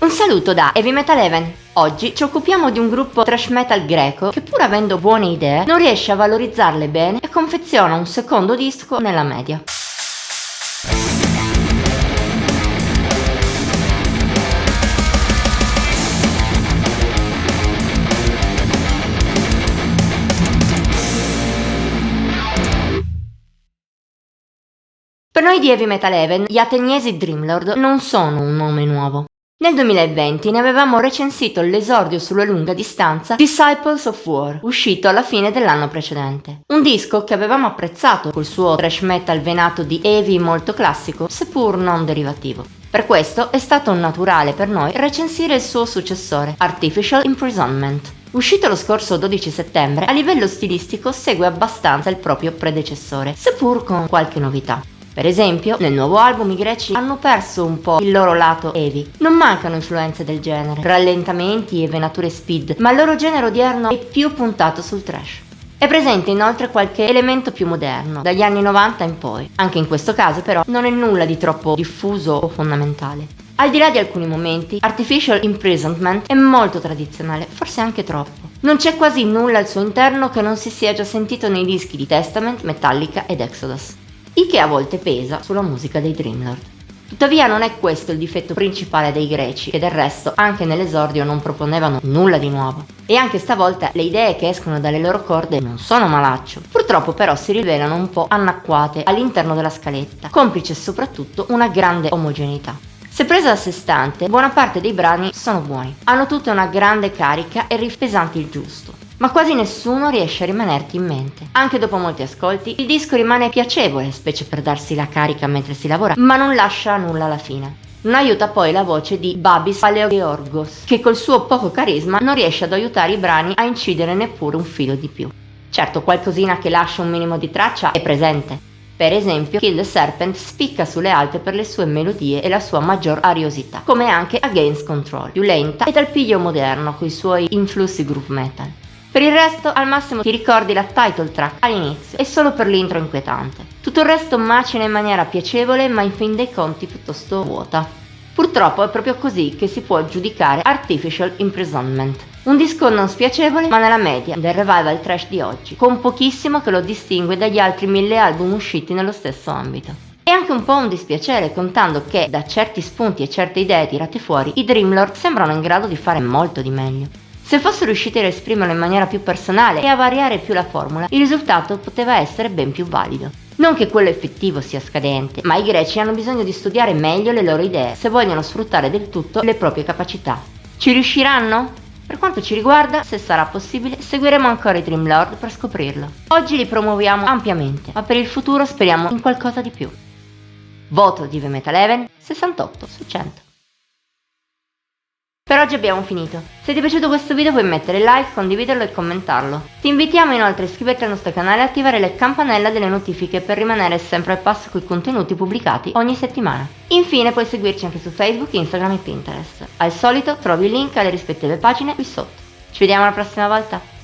Un saluto da Heavy Metal Even. Oggi ci occupiamo di un gruppo thrash metal greco che, pur avendo buone idee, non riesce a valorizzarle bene e confeziona un secondo disco nella media. Per noi di Heavy Metal Even, gli ateniesi Dreamlord non sono un nome nuovo. Nel 2020 ne avevamo recensito l'esordio sulla lunga distanza Disciples of War, uscito alla fine dell'anno precedente. Un disco che avevamo apprezzato col suo thrash metal venato di heavy molto classico, seppur non derivativo. Per questo è stato naturale per noi recensire il suo successore, Artificial Imprisonment. Uscito lo scorso 12 settembre, a livello stilistico segue abbastanza il proprio predecessore, seppur con qualche novità. Per esempio, nel nuovo album i greci hanno perso un po' il loro lato heavy. Non mancano influenze del genere, rallentamenti e venature speed, ma il loro genere odierno è più puntato sul thrash. È presente inoltre qualche elemento più moderno, dagli anni 90 in poi. Anche in questo caso però non è nulla di troppo diffuso o fondamentale. Al di là di alcuni momenti, Artificial Imprisonment è molto tradizionale, forse anche troppo. Non c'è quasi nulla al suo interno che non si sia già sentito nei dischi di Testament, Metallica ed Exodus, il che a volte pesa sulla musica dei Dreamlord. Tuttavia non è questo il difetto principale dei greci, che del resto anche nell'esordio non proponevano nulla di nuovo. E anche stavolta le idee che escono dalle loro corde non sono malaccio. Purtroppo però si rivelano un po' anacquate all'interno della scaletta, complice soprattutto una grande omogeneità. Se presa a sé stante, buona parte dei brani sono buoni, hanno tutte una grande carica e riff pesanti il giusto, ma quasi nessuno riesce a rimanerti in mente. Anche dopo molti ascolti, il disco rimane piacevole, specie per darsi la carica mentre si lavora, ma non lascia nulla alla fine. Non aiuta poi la voce di Babis Paleogeorgos, che col suo poco carisma non riesce ad aiutare i brani a incidere neppure un filo di più. Certo, qualcosina che lascia un minimo di traccia è presente. Per esempio, Kill the Serpent spicca sulle altre per le sue melodie e la sua maggior ariosità, come anche Against Control, più lenta e dal piglio moderno coi suoi influssi groove metal. Per il resto, al massimo ti ricordi la title track all'inizio e solo per l'intro inquietante. Tutto il resto macina in maniera piacevole, ma in fin dei conti piuttosto vuota. Purtroppo è proprio così che si può giudicare Artificial Imprisonment. Un disco non spiacevole, ma nella media del revival trash di oggi, con pochissimo che lo distingue dagli altri 1000 album usciti nello stesso ambito. È anche un po' un dispiacere, contando che da certi spunti e certe idee tirate fuori, i Dreamlord sembrano in grado di fare molto di meglio. Se fossero riusciti a esprimerlo in maniera più personale e a variare più la formula, il risultato poteva essere ben più valido. Non che quello effettivo sia scadente, ma i greci hanno bisogno di studiare meglio le loro idee se vogliono sfruttare del tutto le proprie capacità. Ci riusciranno? Per quanto ci riguarda, se sarà possibile, seguiremo ancora i Dreamlord per scoprirlo. Oggi li promuoviamo ampiamente, ma per il futuro speriamo in qualcosa di più. Voto di Heavy Metal Even 68 su 100. Per oggi abbiamo finito. Se ti è piaciuto questo video puoi mettere like, condividerlo e commentarlo. Ti invitiamo inoltre a iscriverti al nostro canale e attivare le campanelle delle notifiche per rimanere sempre al passo con i contenuti pubblicati ogni settimana. Infine puoi seguirci anche su Facebook, Instagram e Pinterest. Al solito trovi il link alle rispettive pagine qui sotto. Ci vediamo la prossima volta!